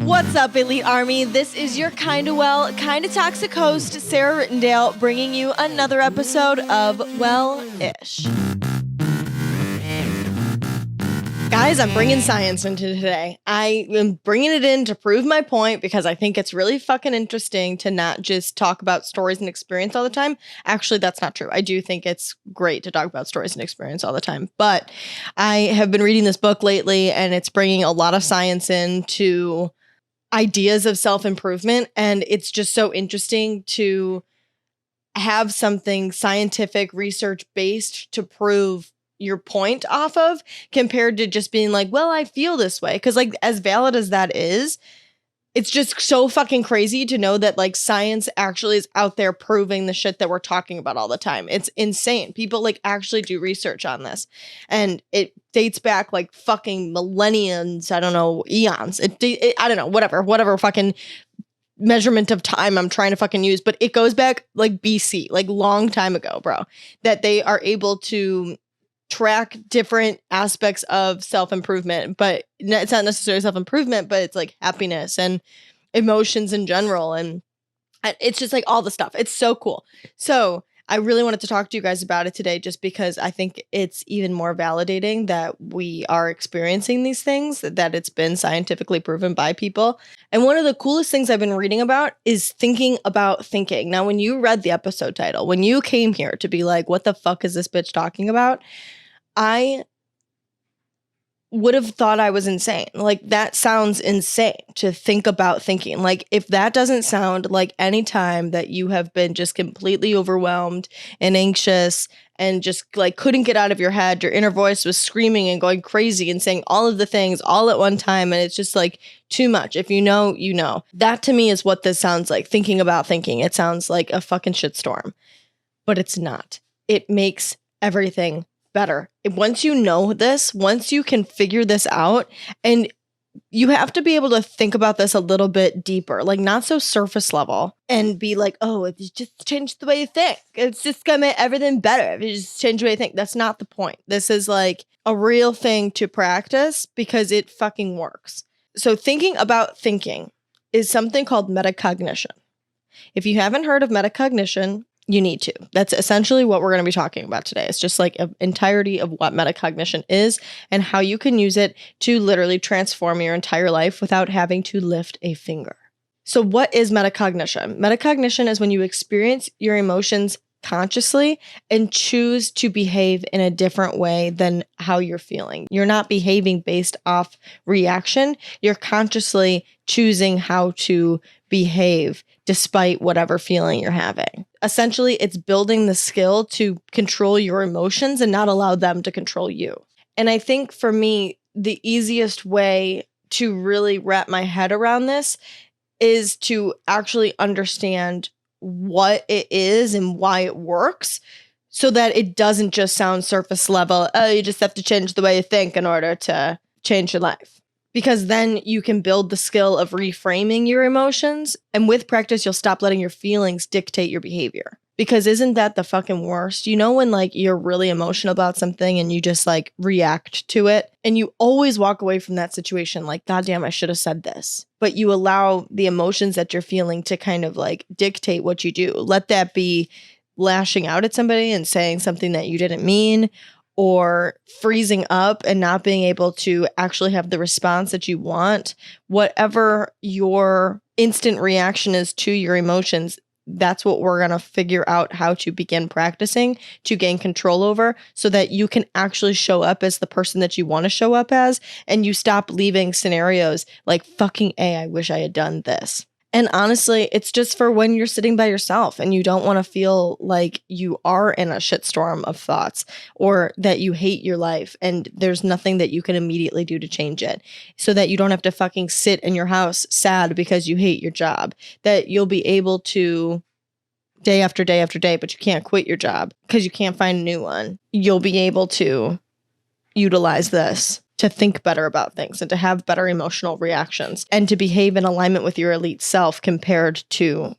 What's up, Elite Army? This is your kinda well, kinda toxic host, Sarah Rittendale, bringing you another episode of Wellish. Guys, I'm bringing science into today. I am bringing it in to prove my point because I think it's really fucking interesting to not just talk about stories and experience all the time. Actually, that's not true. I do think it's great to talk about stories and experience all the time. But I have been reading this book lately, and it's bringing a lot of science into ideas of self-improvement. And it's just so interesting to have something scientific, research-based to prove your point off of, compared to just being like, well, I feel this way. Because like, as valid as that is, it's just so fucking crazy to know that like science actually is out there proving the shit that we're talking about all the time. It's insane. People like actually do research on this, and it dates back like fucking millenniums. I don't know, eons. I don't know, whatever fucking measurement of time I'm trying to fucking use, but it goes back like BC, like long time ago, bro, that they are able to track different aspects of self-improvement. But it's not necessarily self-improvement, but it's like happiness and emotions in general, and it's just like all the stuff. It's so cool. So I really wanted to talk to you guys about it today, just because I think it's even more validating that we are experiencing these things, that it's been scientifically proven by people. And one of the coolest things I've been reading about is thinking about thinking. Now, when you read the episode title, when you came here to be like, what the fuck is this bitch talking about? I would have thought I was insane. Like, that sounds insane to think about thinking. Like, if that doesn't sound like any time that you have been just completely overwhelmed and anxious and just like couldn't get out of your head, your inner voice was screaming and going crazy and saying all of the things all at one time, and it's just like too much. If you know, you know. That to me is what this sounds like. Thinking about thinking. It sounds like a fucking shitstorm, but it's not. It makes everything better. Once you know this, once you can figure this out, and you have to be able to think about this a little bit deeper, like not so surface level and be like, oh, it's just change the way you think. It's just gonna make everything better if you just change the way you think. That's not the point. This is like a real thing to practice because it fucking works. So thinking about thinking is something called metacognition. If you haven't heard of metacognition, you need to. That's essentially what we're going to be talking about today. It's just like an entirety of what metacognition is and how you can use it to literally transform your entire life without having to lift a finger. So what is metacognition? Metacognition is when you experience your emotions consciously and choose to behave in a different way than how you're feeling. You're not behaving based off reaction. You're consciously choosing how to behave despite whatever feeling you're having. Essentially, it's building the skill to control your emotions and not allow them to control you. And I think for me, the easiest way to really wrap my head around this is to actually understand what it is and why it works, so that it doesn't just sound surface level. Oh, you just have to change the way you think in order to change your life. Because then you can build the skill of reframing your emotions. And with practice, you'll stop letting your feelings dictate your behavior. Because isn't that the fucking worst? You know, when like you're really emotional about something and you just like react to it, and you always walk away from that situation like, God damn, I should have said this. But you allow the emotions that you're feeling to kind of like dictate what you do. Let that be lashing out at somebody and saying something that you didn't mean, or freezing up and not being able to actually have the response that you want. Whatever your instant reaction is to your emotions, that's what we're going to figure out how to begin practicing to gain control over, so that you can actually show up as the person that you want to show up as, and you stop leaving scenarios like, fucking A, I wish I had done this. And honestly, it's just for when you're sitting by yourself and you don't want to feel like you are in a shitstorm of thoughts, or that you hate your life and there's nothing that you can immediately do to change it, so that you don't have to fucking sit in your house sad because you hate your job. That you'll be able to, day after day after day, but you can't quit your job because you can't find a new one. You'll be able to utilize this to think better about things and to have better emotional reactions and to behave in alignment with your elite self compared to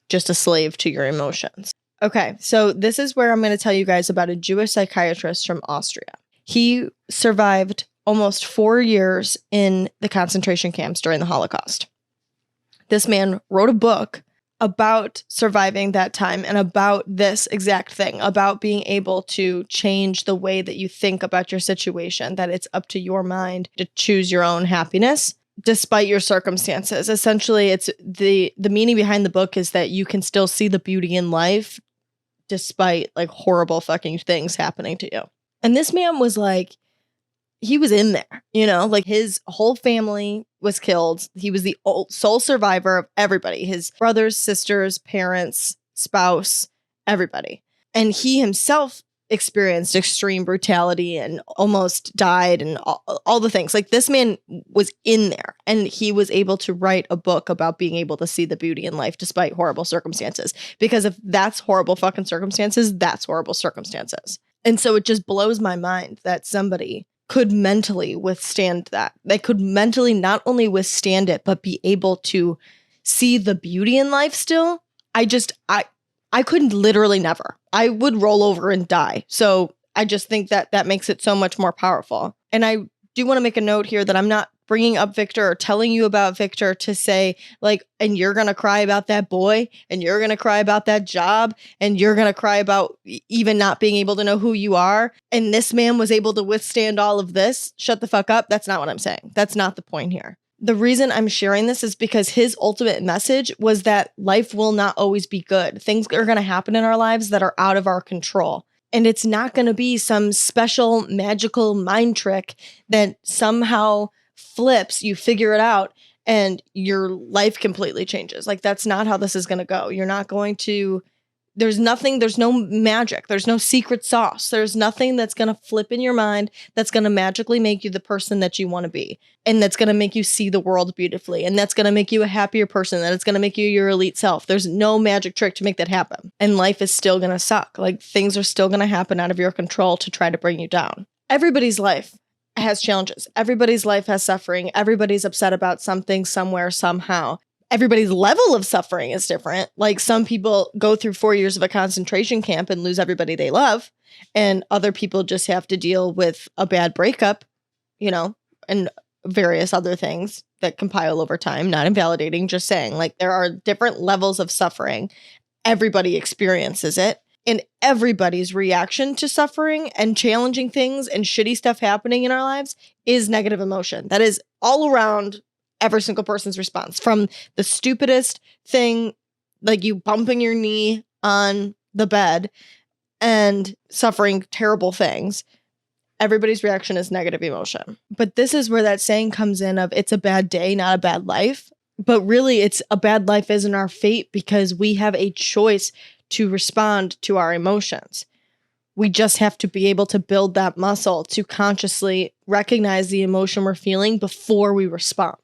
just a slave to your emotions. Okay, so this is where I'm going to tell you guys about a Jewish psychiatrist from Austria. He survived almost 4 years in the concentration camps during the Holocaust. This man wrote a book about surviving that time and about this exact thing, about being able to change the way that you think about your situation, that it's up to your mind to choose your own happiness despite your circumstances. Essentially, it's the meaning behind the book is that you can still see the beauty in life despite like horrible fucking things happening to you. And this man was like, he was in there, like his whole family was killed. He was the sole survivor of everybody, his brothers, sisters, parents, spouse, everybody. And he himself experienced extreme brutality and almost died and all the things. Like, this man was in there, and he was able to write a book about being able to see the beauty in life despite horrible circumstances. Because if that's horrible fucking circumstances, that's horrible circumstances. And so it just blows my mind that somebody could mentally withstand that. They could mentally not only withstand it, but be able to see the beauty in life still. I couldn't, literally never. I would roll over and die. So I just think that makes it so much more powerful. And I do want to make a note here that I'm not bringing up Victor or telling you about Victor to say, like, and you're going to cry about that boy, and you're going to cry about that job, and you're going to cry about even not being able to know who you are. And this man was able to withstand all of this. Shut the fuck up. That's not what I'm saying. That's not the point here. The reason I'm sharing this is because his ultimate message was that life will not always be good. Things are going to happen in our lives that are out of our control. And it's not going to be some special magical mind trick that somehow flips, you figure it out, and your life completely changes. Like, that's not how this is going to go. You're not going to, there's no magic. There's no secret sauce. There's nothing that's going to flip in your mind that's going to magically make you the person that you want to be. And that's going to make you see the world beautifully. And that's going to make you a happier person. That it's going to make you your elite self. There's no magic trick to make that happen. And life is still going to suck. Like, things are still going to happen out of your control to try to bring you down. Everybody's life has challenges. Everybody's life has suffering. Everybody's upset about something, somewhere, somehow. Everybody's level of suffering is different. Like, some people go through 4 years of a concentration camp and lose everybody they love. And other people just have to deal with a bad breakup, and various other things that compile over time. Not invalidating, just saying, like, there are different levels of suffering. Everybody experiences it. And everybody's reaction to suffering and challenging things and shitty stuff happening in our lives is negative emotion. That is all around every single person's response, from the stupidest thing, like you bumping your knee on the bed and suffering terrible things. Everybody's reaction is negative emotion. But this is where that saying comes in of, it's a bad day, not a bad life. But really, it's a bad life isn't our fate, because we have a choice to respond to our emotions. We just have to be able to build that muscle to consciously recognize the emotion we're feeling before we respond.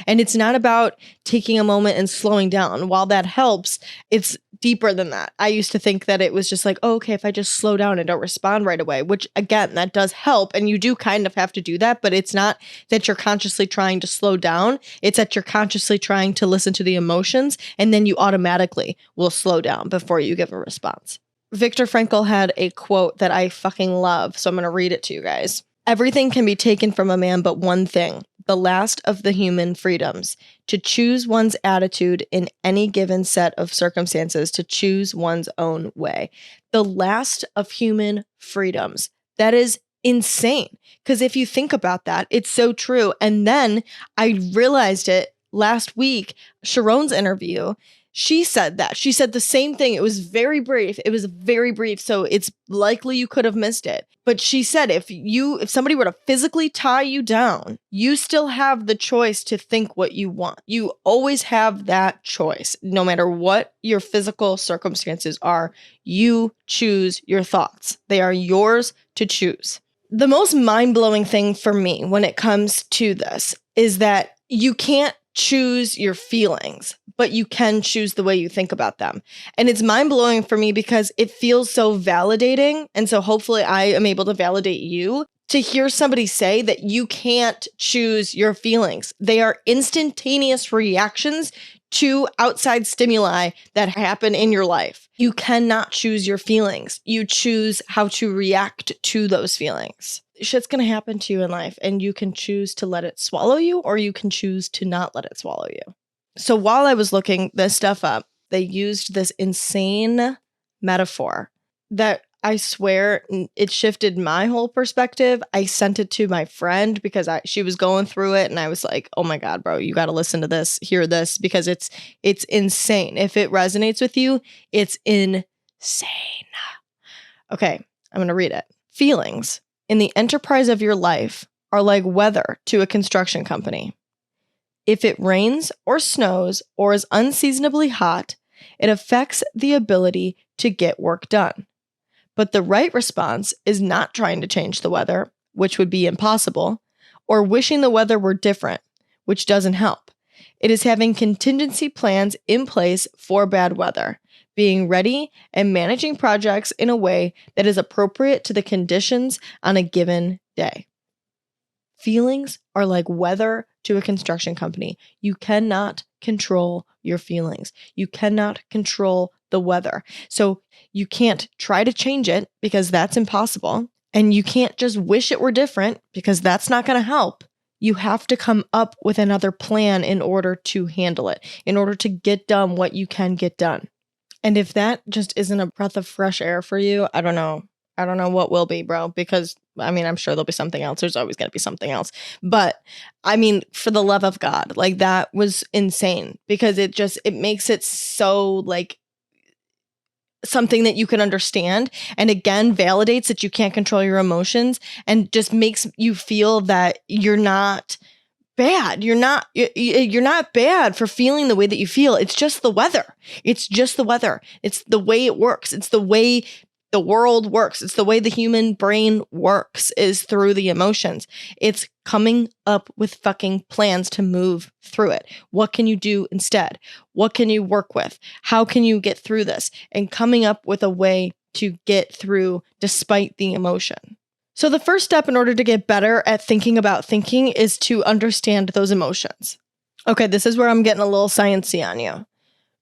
And it's not about taking a moment and slowing down. While that helps, it's deeper than that. I used to think that it was just like, oh, okay, if I just slow down and don't respond right away, which again, that does help. And you do kind of have to do that, but it's not that you're consciously trying to slow down. It's that you're consciously trying to listen to the emotions, and then you automatically will slow down before you give a response. Viktor Frankl had a quote that I fucking love, so I'm going to read it to you guys. Everything can be taken from a man but one thing, the last of the human freedoms, to choose one's attitude in any given set of circumstances, to choose one's own way. The last of human freedoms. That is insane. Because if you think about that, it's so true. And then I realized it last week, Sharon's interview. She said that. She said the same thing. It was very brief. So it's likely you could have missed it. But she said if somebody were to physically tie you down, you still have the choice to think what you want. You always have that choice. No matter what your physical circumstances are, you choose your thoughts. They are yours to choose. The most mind-blowing thing for me when it comes to this is that you can't choose your feelings, but you can choose the way you think about them. And it's mind-blowing for me because it feels so validating. And so hopefully I am able to validate you to hear somebody say that you can't choose your feelings. They are instantaneous reactions to outside stimuli that happen in your life. You cannot choose your feelings. You choose how to react to those feelings. Shit's going to happen to you in life, and you can choose to let it swallow you, or you can choose to not let it swallow you. So while I was looking this stuff up, they used this insane metaphor that I swear it shifted my whole perspective. I sent it to my friend because she was going through it, and I was like, "Oh my God, bro, you got to listen to this, hear this, because it's insane. If it resonates with you, it's insane." Okay, I'm going to read it. Feelings in the enterprise of your life are like weather to a construction company. If it rains or snows or is unseasonably hot, it affects the ability to get work done. But the right response is not trying to change the weather, which would be impossible, or wishing the weather were different, which doesn't help. It is having contingency plans in place for bad weather, being ready and managing projects in a way that is appropriate to the conditions on a given day. Feelings are like weather to a construction company. You cannot control your feelings. You cannot control the weather. So you can't try to change it because that's impossible. And you can't just wish it were different because that's not going to help. You have to come up with another plan in order to handle it, in order to get done what you can get done. And if that just isn't a breath of fresh air for you, I don't know. I don't know what will be, bro, because I mean, I'm sure there'll be something else. There's always going to be something else. But I mean, for the love of God, like that was insane because it makes it so like something that you can understand. And again, validates that you can't control your emotions and just makes you feel that you're not bad. You're not bad for feeling the way that you feel. It's just the weather. It's just the weather. It's the way it works. It's the way the world works. It's the way the human brain works, is through the emotions. It's coming up with fucking plans to move through it. What can you do instead? What can you work with? How can you get through this? And coming up with a way to get through despite the emotion. So the first step in order to get better at thinking about thinking is to understand those emotions. Okay, this is where I'm getting a little sciencey on you.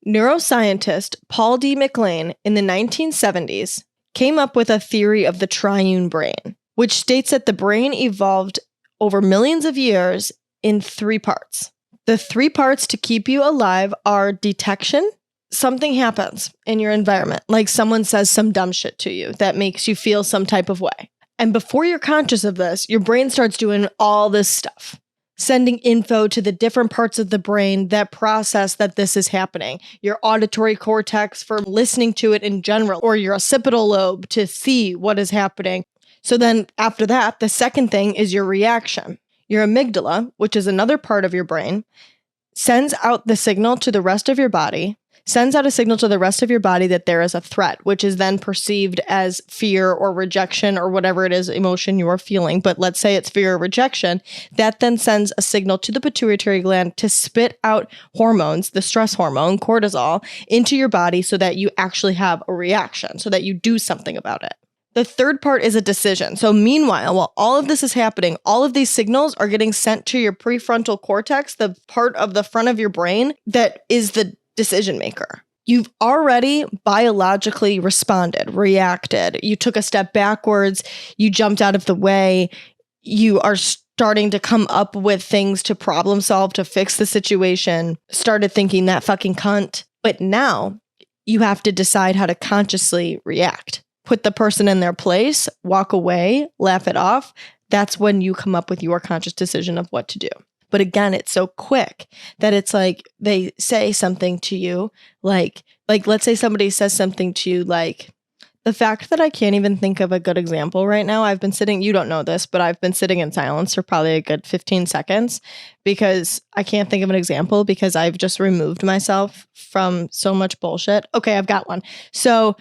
Neuroscientist Paul D. MacLean in the 1970s came up with a theory of the triune brain, which states that the brain evolved over millions of years in 3 parts. The 3 parts to keep you alive are detection. Something happens in your environment, like someone says some dumb shit to you that makes you feel some type of way. And before you're conscious of this, your brain starts doing all this stuff, sending info to the different parts of the brain that process that this is happening. Your auditory cortex for listening to it in general, or your occipital lobe to see what is happening. So then after that, the second thing is your reaction. Your amygdala, which is another part of your brain, sends out the signal to the rest of your body, that there is a threat, which is then perceived as fear or rejection or whatever it is emotion you are feeling. But let's say it's fear or rejection. That then sends a signal to the pituitary gland to spit out hormones, the stress hormone, cortisol, into your body so that you actually have a reaction, so that you do something about it. The third part is a decision. So meanwhile, while all of this is happening, all of these signals are getting sent to your prefrontal cortex, the part of the front of your brain that is the decision maker. You've already biologically responded, reacted. You took a step backwards. You jumped out of the way. You are starting to come up with things to problem solve, to fix the situation. Started thinking that fucking cunt. But now you have to decide how to consciously react. Put the person in their place, walk away, laugh it off. That's when you come up with your conscious decision of what to do. But again, it's so quick that it's like they say something to you, like let's say somebody says something to you like, the fact that I can't even think of a good example right now, I've been sitting, you don't know this, but I've been sitting in silence for probably a good 15 seconds because I can't think of an example because I've just removed myself from so much bullshit. Okay, I've got one. So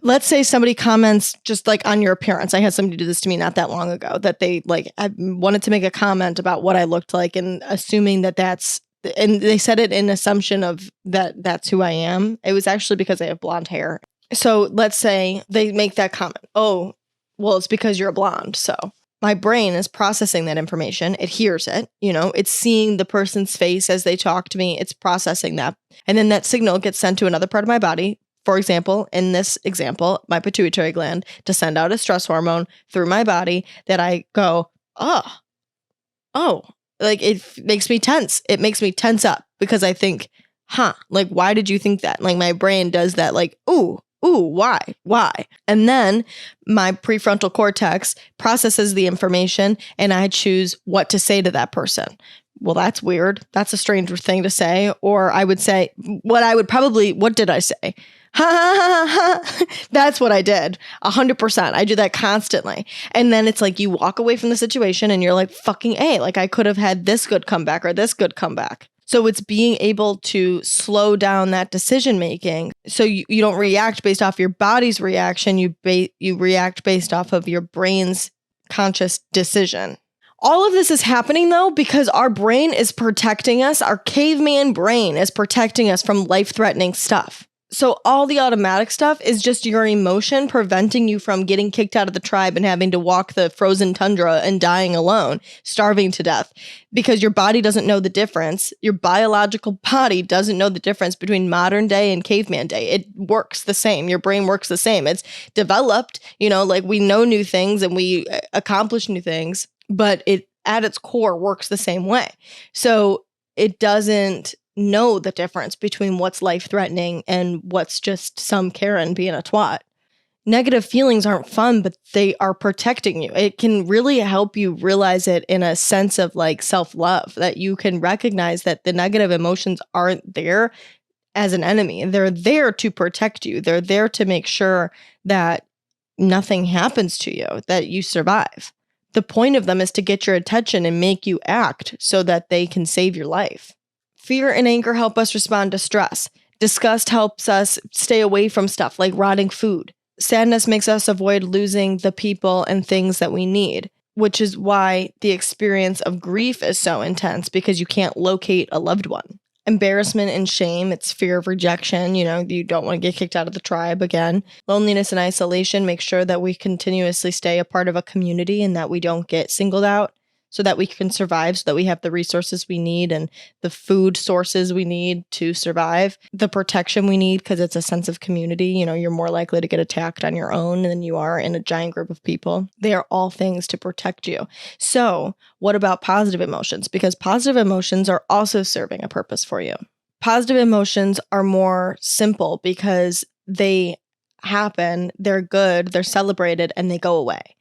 let's say somebody comments just like on your appearance. I had somebody do this to me not that long ago that they like, I wanted to make a comment about what I looked like and assuming that and they said it in assumption of that's who I am. It was actually because I have blonde hair. So let's say they make that comment. Oh, well, it's because you're a blonde. So my brain is processing that information. It hears it, it's seeing the person's face as they talk to me. It's processing that. And then that signal gets sent to another part of my body. For example, in this example, my pituitary gland to send out a stress hormone through my body that I go, oh, like it makes me tense. It makes me tense up because I think, like, why did you think that? Like my brain does that, like, ooh, why? And then my prefrontal cortex processes the information and I choose what to say to that person. Well, that's weird. That's a strange thing to say. Or I would say what did I say? That's what I did. 100%. I do that constantly. And then it's like you walk away from the situation and you're like, fucking A, like I could have had this good comeback or this good comeback. So it's being able to slow down that decision making. So you don't react based off your body's reaction. You react based off of your brain's conscious decision. All of this is happening though because our brain is protecting us. Our caveman brain is protecting us from life-threatening stuff. So all the automatic stuff is just your emotion preventing you from getting kicked out of the tribe and having to walk the frozen tundra and dying alone, starving to death, because your body doesn't know the difference. Your biological body doesn't know the difference between modern day and caveman day. It works the same. Your brain works the same. It's developed, like we know new things and we accomplish new things, but it at its core works the same way. So it doesn't know the difference between what's life-threatening and what's just some Karen being a twat. Negative feelings aren't fun, but they are protecting you. It can really help you realize it in a sense of like self-love, that you can recognize that the negative emotions aren't there as an enemy. They're there to protect you. They're there to make sure that nothing happens to you, that you survive. The point of them is to get your attention and make you act so that they can save your life. Fear and anger help us respond to stress. Disgust helps us stay away from stuff like rotting food. Sadness makes us avoid losing the people and things that we need, which is why the experience of grief is so intense because you can't locate a loved one. Embarrassment and shame, it's fear of rejection. You don't want to get kicked out of the tribe again. Loneliness and isolation make sure that we continuously stay a part of a community and that we don't get singled out, so that we can survive, so that we have the resources we need and the food sources we need to survive, the protection we need because it's a sense of community. You're more likely to get attacked on your own than you are in a giant group of people. They are all things to protect you. So what about positive emotions? Because positive emotions are also serving a purpose for you. Positive emotions are more simple because they happen, they're good, they're celebrated, and they go away.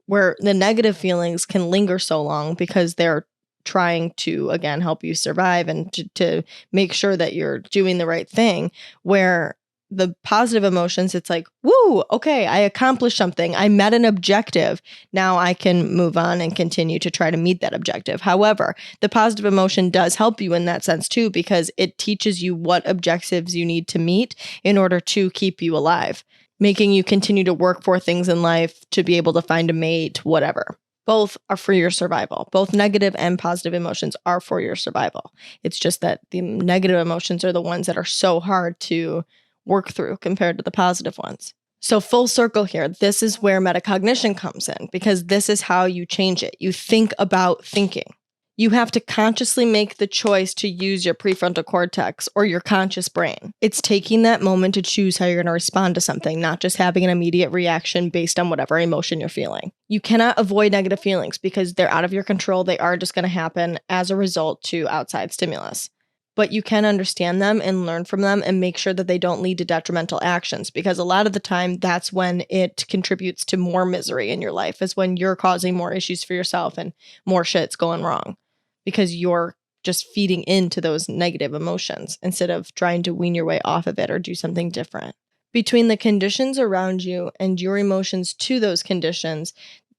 Where the negative feelings can linger so long because they're trying to, again, help you survive and to make sure that you're doing the right thing. Where the positive emotions, it's like, woo, okay, I accomplished something. I met an objective. Now I can move on and continue to try to meet that objective. However, the positive emotion does help you in that sense too, because it teaches you what objectives you need to meet in order to keep you alive, making you continue to work for things in life to be able to find a mate, whatever. Both are for your survival. Both negative and positive emotions are for your survival. It's just that the negative emotions are the ones that are so hard to work through compared to the positive ones. So full circle here, this is where metacognition comes in, because this is how you change it. You think about thinking. You have to consciously make the choice to use your prefrontal cortex or your conscious brain. It's taking that moment to choose how you're going to respond to something, not just having an immediate reaction based on whatever emotion you're feeling. You cannot avoid negative feelings because they're out of your control. They are just going to happen as a result to outside stimulus. But you can understand them and learn from them and make sure that they don't lead to detrimental actions, because a lot of the time that's when it contributes to more misery in your life, is when you're causing more issues for yourself and more shit's going wrong because you're just feeding into those negative emotions instead of trying to wean your way off of it or do something different. Between the conditions around you and your emotions to those conditions,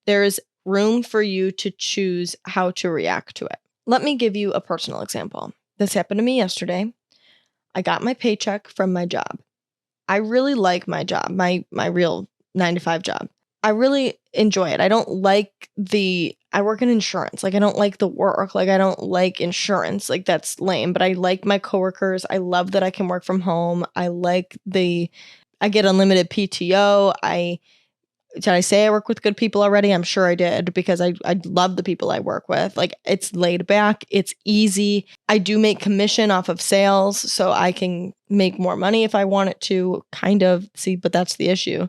there's room for you to choose how to react to it. Let me give you a personal example. This happened to me yesterday. I got my paycheck from my job. I really like my job, my real 9-to-5 job. I really enjoy it. I don't like I work in insurance. Like, I don't like the work. Like, I don't like insurance. Like, that's lame. But I like my coworkers. I love that I can work from home. I get unlimited PTO. Did I say I work with good people already? I'm sure I did, because I love the people I work with. Like, it's laid back. It's easy. I do make commission off of sales, so I can make more money if I want it to, kind of. See, but that's the issue,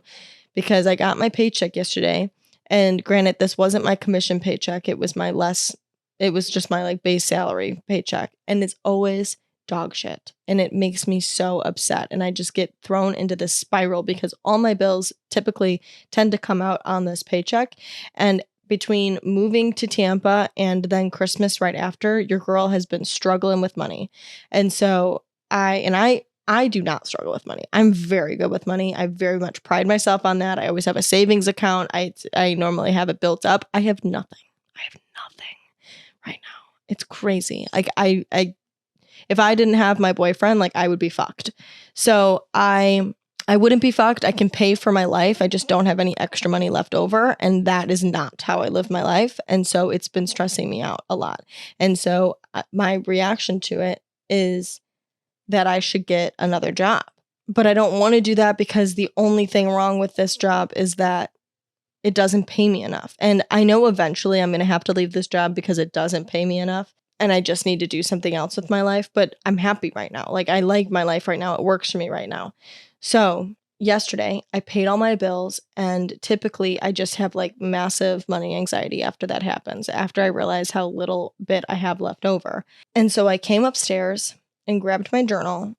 because I got my paycheck yesterday. And granted, this wasn't my commission paycheck. It was my less it was just my like base salary paycheck, and it's always dog shit. And it makes me so upset. And I just get thrown into this spiral because all my bills typically tend to come out on this paycheck. And between moving to Tampa and then Christmas right after, your girl has been struggling with money. And so I do not struggle with money. I'm very good with money. I very much pride myself on that. I always have a savings account. I normally have it built up. I have nothing. I have nothing right now. It's crazy. Like I if I didn't have my boyfriend, like I would be fucked. So I wouldn't be fucked. I can pay for my life. I just don't have any extra money left over. And that is not how I live my life. And so it's been stressing me out a lot. And so my reaction to it is that I should get another job. But I don't want to do that because the only thing wrong with this job is that it doesn't pay me enough. And I know eventually I'm going to have to leave this job because it doesn't pay me enough. And I just need to do something else with my life. But I'm happy right now. Like I like my life right now. It works for me right now. So yesterday I paid all my bills, and typically I just have like massive money anxiety after that happens, after I realize how little bit I have left over. And so I came upstairs and grabbed my journal,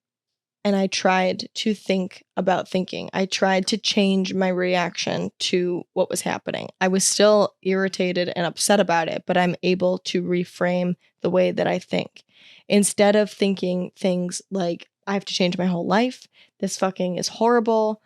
and I tried to think about thinking. I tried to change my reaction to what was happening. I was still irritated and upset about it, but I'm able to reframe the way that I think. Instead of thinking things like, I have to change my whole life, this fucking is horrible,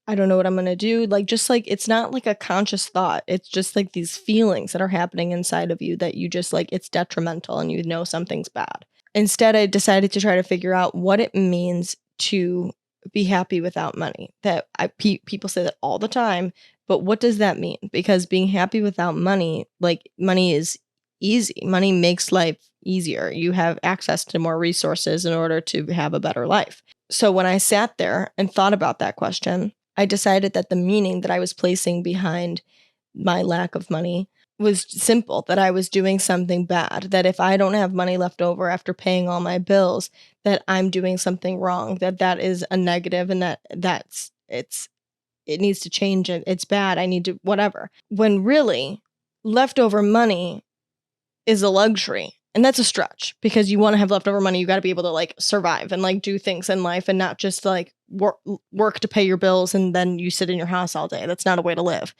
I don't know what I'm going to do. Like, just like, it's not like a conscious thought. It's just like these feelings that are happening inside of you that you just like, it's detrimental and you know something's bad. Instead, I decided to try to figure out what it means to be happy without money. That people say that all the time, but what does that mean? Because being happy without money, like money is easy. Money makes life easier. You have access to more resources in order to have a better life. So when I sat there and thought about that question, I decided that the meaning that I was placing behind my lack of money was simple, that I was doing something bad, that if I don't have money left over after paying all my bills, that I'm doing something wrong, that is a negative, and it needs to change. It's bad. I need to whatever. When really leftover money is a luxury. And that's a stretch, because you want to have leftover money. You got to be able to like survive and like do things in life and not just like work to pay your bills and then you sit in your house all day. That's not a way to live.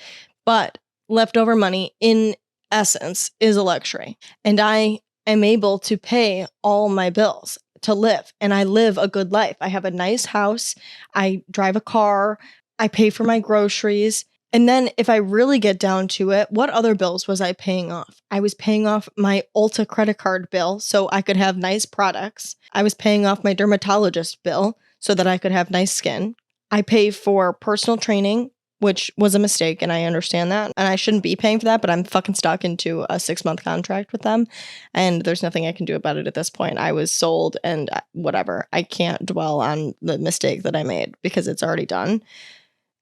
But leftover money in essence is a luxury. And I am able to pay all my bills to live, and I live a good life. I have a nice house. I drive a car. I pay for my groceries. And then if I really get down to it, what other bills was I paying off? I was paying off my Ulta credit card bill so I could have nice products. I was paying off my dermatologist bill so that I could have nice skin. I pay for personal training, which was a mistake, and I understand that. And I shouldn't be paying for that, but I'm fucking stuck into a 6-month contract with them. And there's nothing I can do about it at this point. I was sold, and whatever. I can't dwell on the mistake that I made because it's already done.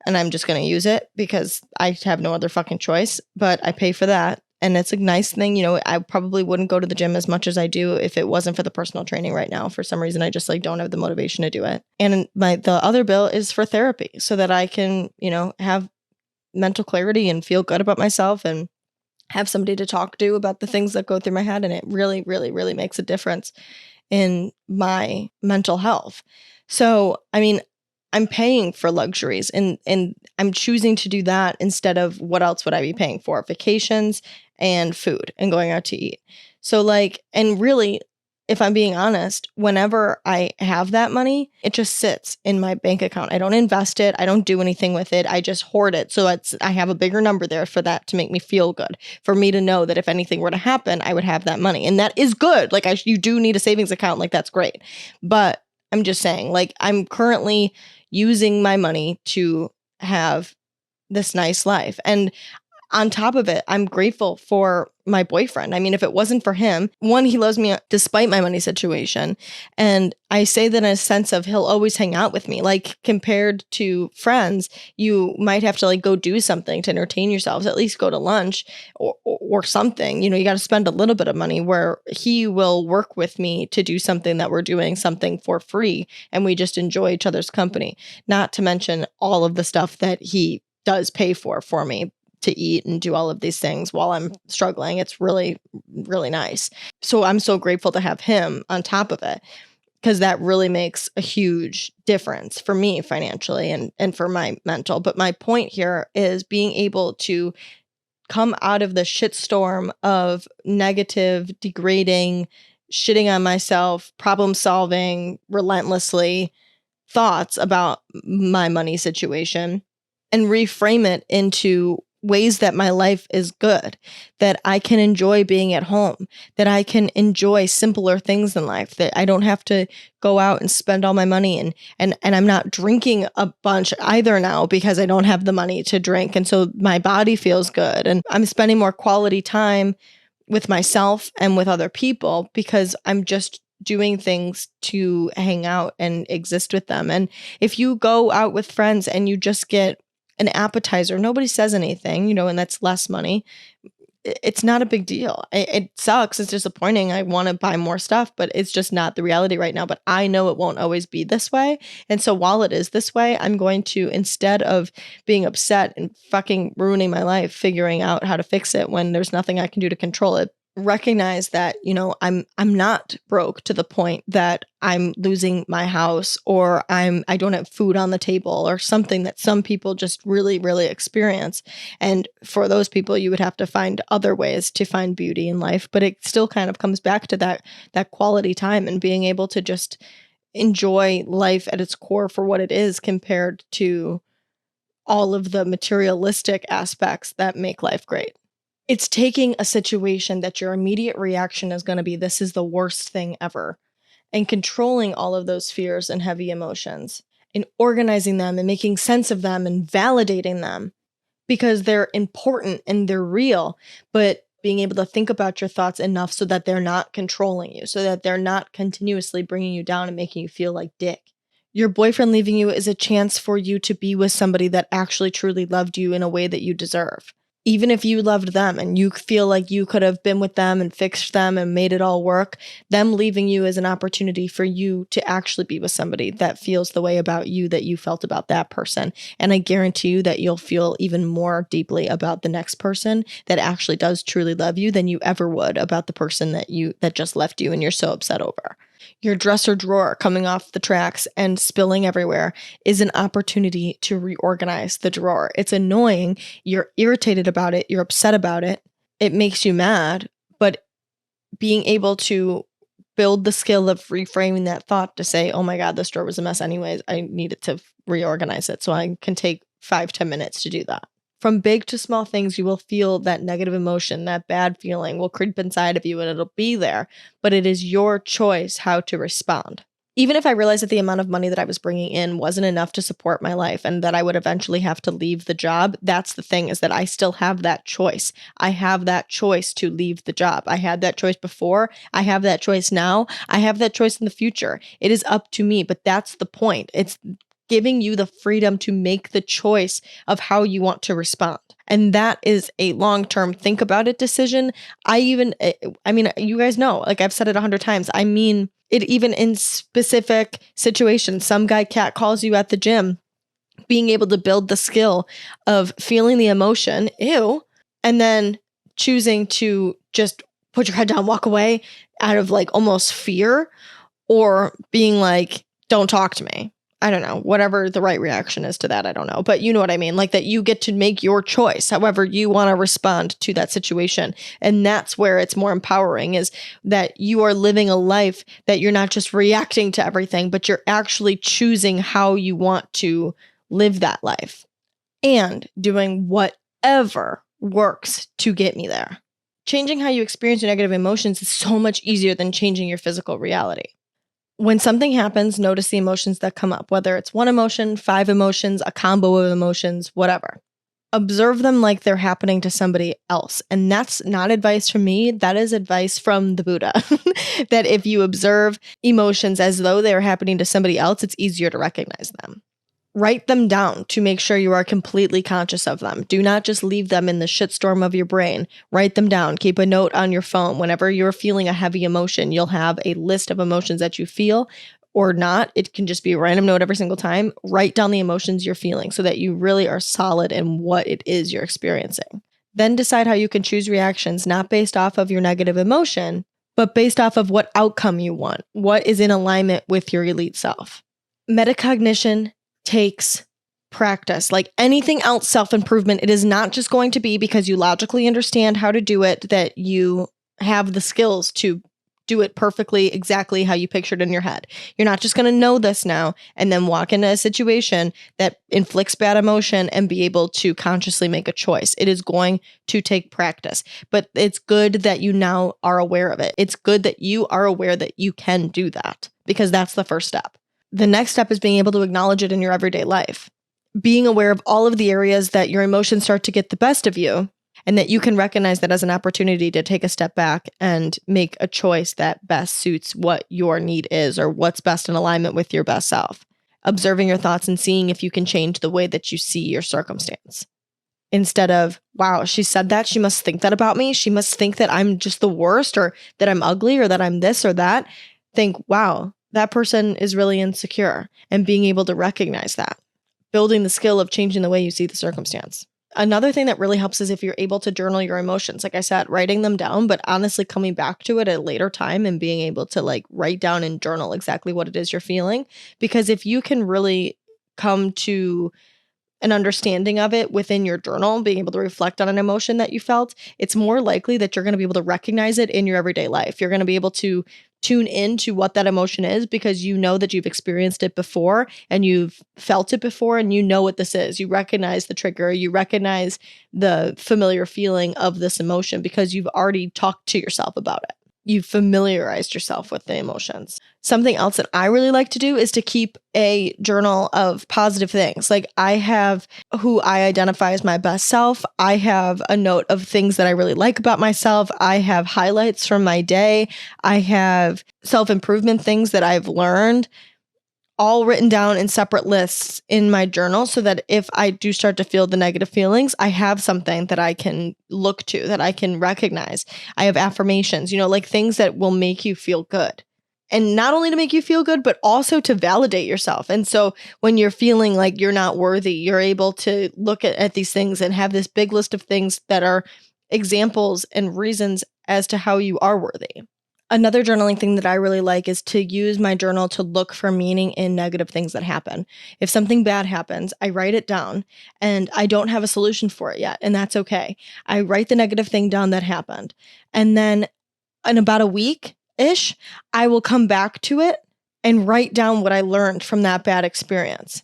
And I'm just going to use it because I have no other fucking choice. But I pay for that. And it's a nice thing. You know, I probably wouldn't go to the gym as much as I do if it wasn't for the personal training right now. For some reason, I just like don't have the motivation to do it. And the other bill is for therapy so that I can, you know, have mental clarity and feel good about myself and have somebody to talk to about the things that go through my head. And it really, really, really makes a difference in my mental health. So, I mean, I'm paying for luxuries and I'm choosing to do that instead of what else would I be paying for? Vacations and food and going out to eat. So like, and really, if I'm being honest, whenever I have that money, it just sits in my bank account. I don't invest it. I don't do anything with it. I just hoard it. So I have a bigger number there for that to make me feel good, for me to know that if anything were to happen, I would have that money. And that is good. Like you do need a savings account. Like that's great. But I'm just saying, like, I'm currently using my money to have this nice life. And on top of it, I'm grateful for my boyfriend. I mean, if it wasn't for him, one, he loves me despite my money situation. And I say that in a sense of he'll always hang out with me. Like compared to friends, you might have to like go do something to entertain yourselves, at least go to lunch or something. You know, you got to spend a little bit of money, where he will work with me to do something that we're doing something for free. And we just enjoy each other's company, not to mention all of the stuff that he does pay for me to eat and do all of these things while I'm struggling. It's really, really nice. So I'm so grateful to have him on top of it, because that really makes a huge difference for me financially and for my mental. But my point here is being able to come out of the shitstorm of negative, degrading, shitting on myself, problem solving relentlessly thoughts about my money situation and reframe it into ways that my life is good, that I can enjoy being at home, that I can enjoy simpler things in life, that I don't have to go out and spend all my money and I'm not drinking a bunch either now because I don't have the money to drink. And so my body feels good and I'm spending more quality time with myself and with other people because I'm just doing things to hang out and exist with them. And if you go out with friends and you just get an appetizer, nobody says anything, and that's less money. It's not a big deal. It sucks. It's disappointing. I want to buy more stuff, but it's just not the reality right now. But I know it won't always be this way. And so while it is this way, I'm going to, instead of being upset and fucking ruining my life, figuring out how to fix it when there's nothing I can do to control it, recognize that, I'm not broke to the point that I'm losing my house or I don't have food on the table or something that some people just really, really experience. And for those people, you would have to find other ways to find beauty in life. But it still kind of comes back to that quality time and being able to just enjoy life at its core for what it is compared to all of the materialistic aspects that make life great. It's taking a situation that your immediate reaction is going to be, this is the worst thing ever, and controlling all of those fears and heavy emotions and organizing them and making sense of them and validating them because they're important and they're real, but being able to think about your thoughts enough so that they're not controlling you, so that they're not continuously bringing you down and making you feel like dick. Your boyfriend leaving you is a chance for you to be with somebody that actually truly loved you in a way that you deserve. Even if you loved them and you feel like you could have been with them and fixed them and made it all work, them leaving you is an opportunity for you to actually be with somebody that feels the way about you that you felt about that person. And I guarantee you that you'll feel even more deeply about the next person that actually does truly love you than you ever would about the person that just left you and you're so upset over. Your dresser drawer coming off the tracks and spilling everywhere is an opportunity to reorganize the drawer. It's annoying. You're irritated about it. You're upset about it. It makes you mad. But being able to build the skill of reframing that thought to say, oh my God, this drawer was a mess anyways. I needed to reorganize it. So I can take 5-10 minutes to do that. From big to small things, you will feel that negative emotion, that bad feeling will creep inside of you and it'll be there, but it is your choice how to respond. Even if I realized that the amount of money that I was bringing in wasn't enough to support my life and that I would eventually have to leave the job, that's the thing, is that I still have that choice. I have that choice to leave the job. I had that choice before. I have that choice now. I have that choice in the future. It is up to me, but that's the point. It's giving you the freedom to make the choice of how you want to respond. And that is a long-term think about it decision. You guys know, like I've said it 100 times. I mean it even in specific situations. Some guy cat calls you at the gym, being able to build the skill of feeling the emotion, ew, and then choosing to just put your head down, walk away out of like almost fear, or being like, don't talk to me. I don't know, whatever the right reaction is to that, I don't know. But you know what I mean? Like that you get to make your choice, however you want to respond to that situation. And that's where it's more empowering, is that you are living a life that you're not just reacting to everything, but you're actually choosing how you want to live that life and doing whatever works to get me there. Changing how you experience your negative emotions is so much easier than changing your physical reality. When something happens, notice the emotions that come up, whether it's one emotion, 5 emotions, a combo of emotions, whatever. Observe them like they're happening to somebody else. And that's not advice from me. That is advice from the Buddha. That if you observe emotions as though they're happening to somebody else, it's easier to recognize them. Write them down to make sure you are completely conscious of them. Do not just leave them in the shitstorm of your brain. Write them down. Keep a note on your phone. Whenever you're feeling a heavy emotion, you'll have a list of emotions that you feel. or not. It can just be a random note every single time. Write down the emotions you're feeling so that you really are solid in what it is you're experiencing. Then decide how you can choose reactions, not based off of your negative emotion, but based off of what outcome you want, what is in alignment with your elite self. Metacognition takes practice. Like anything else, self-improvement, it is not just going to be because you logically understand how to do it that you have the skills to do it perfectly, exactly how you pictured in your head. You're not just going to know this now and then walk into a situation that inflicts bad emotion and be able to consciously make a choice. It is going to take practice, but it's good that you now are aware of it. It's good that you are aware that you can do that because that's the first step. The next step is being able to acknowledge it in your everyday life. Being aware of all of the areas that your emotions start to get the best of you, and that you can recognize that as an opportunity to take a step back and make a choice that best suits what your need is or what's best in alignment with your best self. Observing your thoughts and seeing if you can change the way that you see your circumstance. Instead of, wow, she said that, she must think that about me. She must think that I'm just the worst or that I'm ugly or that I'm this or that. Think, wow, that person is really insecure, and being able to recognize that. Building the skill of changing the way you see the circumstance. Another thing that really helps is if you're able to journal your emotions. Like I said, writing them down, but honestly coming back to it at a later time and being able to like write down and journal exactly what it is you're feeling. Because if you can really come to an understanding of it within your journal, being able to reflect on an emotion that you felt, it's more likely that you're going to be able to recognize it in your everyday life. You're going to be able to tune into what that emotion is because you know that you've experienced it before and you've felt it before and you know what this is. You recognize the trigger, you recognize the familiar feeling of this emotion because you've already talked to yourself about it. You've familiarized yourself with the emotions. Something else that I really like to do is to keep a journal of positive things. Like I have who I identify as my best self. I have a note of things that I really like about myself. I have highlights from my day. I have self-improvement things that I've learned, all written down in separate lists in my journal so that if I do start to feel the negative feelings, I have something that I can look to, that I can recognize. I have affirmations, like things that will make you feel good. And not only to make you feel good, but also to validate yourself. And so when you're feeling like you're not worthy, you're able to look at these things and have this big list of things that are examples and reasons as to how you are worthy. Another journaling thing that I really like is to use my journal to look for meaning in negative things that happen. If something bad happens, I write it down and I don't have a solution for it yet, and that's okay. I write the negative thing down that happened. And then in about a week-ish, I will come back to it and write down what I learned from that bad experience.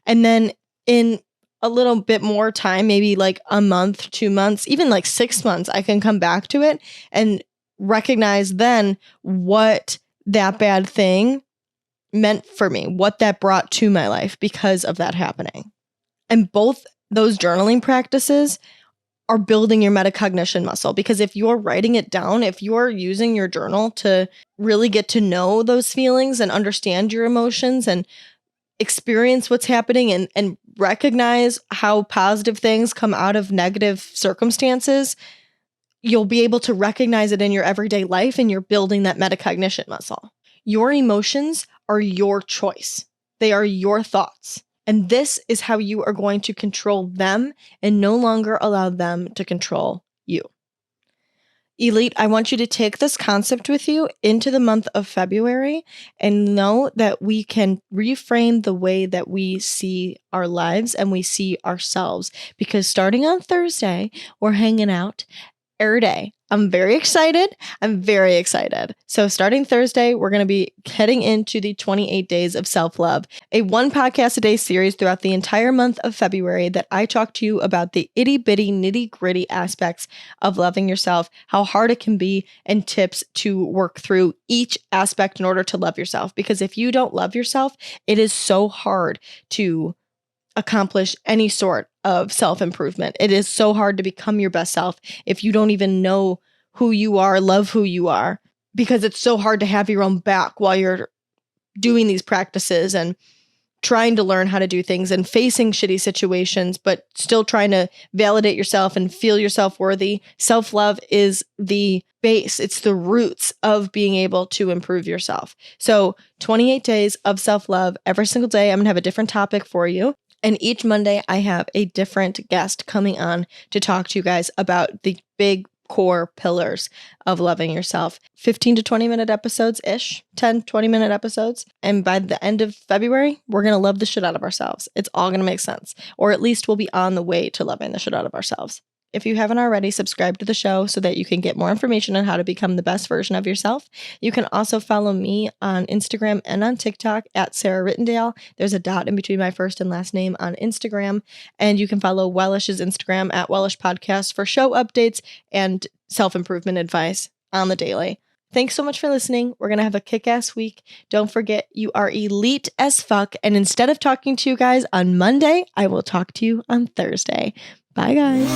And then in a little bit more time, maybe like a month, 2 months, even like 6 months, I can come back to it and recognize then what that bad thing meant for me, what that brought to my life because of that happening. And both those journaling practices are building your metacognition muscle because if you're writing it down, if you're using your journal to really get to know those feelings and understand your emotions and experience what's happening and recognize how positive things come out of negative circumstances, you'll be able to recognize it in your everyday life and you're building that metacognition muscle. Your emotions are your choice. They are your thoughts. And this is how you are going to control them and no longer allow them to control you. Elite, I want you to take this concept with you into the month of February and know that we can reframe the way that we see our lives and we see ourselves. Because starting on Thursday, we're hanging out every day. I'm very excited. So starting Thursday, we're going to be heading into the 28 days of self-love, a one podcast a day series throughout the entire month of February that I talk to you about the itty bitty nitty gritty aspects of loving yourself, how hard it can be, and tips to work through each aspect in order to love yourself. Because if you don't love yourself, it is so hard to accomplish any sort of self-improvement. It is so hard to become your best self if you don't even know who you are, love who you are, because it's so hard to have your own back while you're doing these practices and trying to learn how to do things and facing shitty situations, but still trying to validate yourself and feel yourself worthy. Self-love is the base. It's the roots of being able to improve yourself. So 28 days of self-love. Every single day, I'm going to have a different topic for you. And each Monday, I have a different guest coming on to talk to you guys about the big core pillars of loving yourself. 15 to 20 minute episodes-ish, 10, 20 minute episodes. And by the end of February, we're going to love the shit out of ourselves. It's all going to make sense. Or at least we'll be on the way to loving the shit out of ourselves. If you haven't already, subscribe to the show so that you can get more information on how to become the best version of yourself. You can also follow me on Instagram and on TikTok at Sarah Rittendale. There's a dot in between my first and last name on Instagram. And you can follow Wellish's Instagram at Wellish Podcast for show updates and self-improvement advice on the daily. Thanks so much for listening. We're going to have a kick-ass week. Don't forget, you are elite as fuck. And instead of talking to you guys on Monday, I will talk to you on Thursday. Bye, guys.